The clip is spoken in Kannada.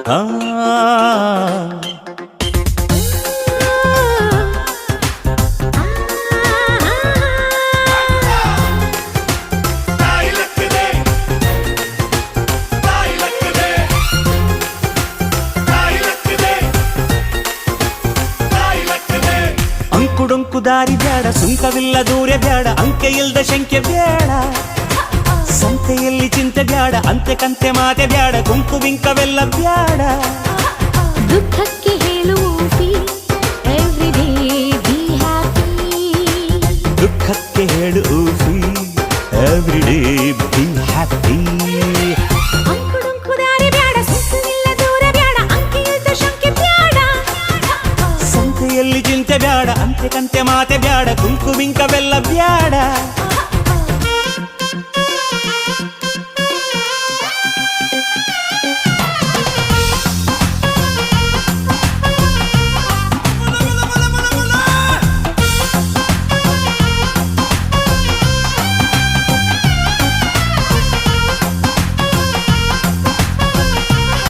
ಆ ಅಂಕುಡೊಂಕು ದಾರಿ ಬ್ಯಾಡ, ಸುಂಕವಿಲ್ಲ ದೂರ ಬ್ಯಾಡ, ಅಂಕೆ ಇಲ್ದ ಶಂಕೆ ಬ್ಯಾಡ, ಸಂತೆಯಲ್ಲಿ ಚಿಂತೆ ಬ್ಯಾಡ, ಅಂತೆ ಕಂತೆ ಮಾತೆ ಬ್ಯಾಡ, ಕುಂಕು ಬಿಂಕವೆಲ್ಲ ಬ್ಯಾಡ. ದುಃಖಕ್ಕೆ ಹೇಳುವಿ ಎವ್ರಿಡೇ ಬಿ ಹ್ಯಾಪಿ, ದುಃಖಕ್ಕೆ ಹೇಳು ಎವ್ರಿಡೇ ಬಿ ಹ್ಯಾಪಿ. ಅಂಕುಡೊಂಕು ದಾರಿ ಬ್ಯಾಡ, ಸುಂಕವಿಲ್ಲ ದೂರ ಬ್ಯಾಡ, ಅಂಕೆ ಇಲ್ದ ಶಂಕೆ ಬ್ಯಾಡ, ಸಂತೆಯಲ್ಲಿ ಚಿಂತೆ ಬ್ಯಾಡ, ಅಂತೆ ಕಂತೆ ಮಾತೆ ಬ್ಯಾಡ, ಕುಂಕು ಬಿಂಕವೆಲ್ಲ ಬ್ಯಾಡ.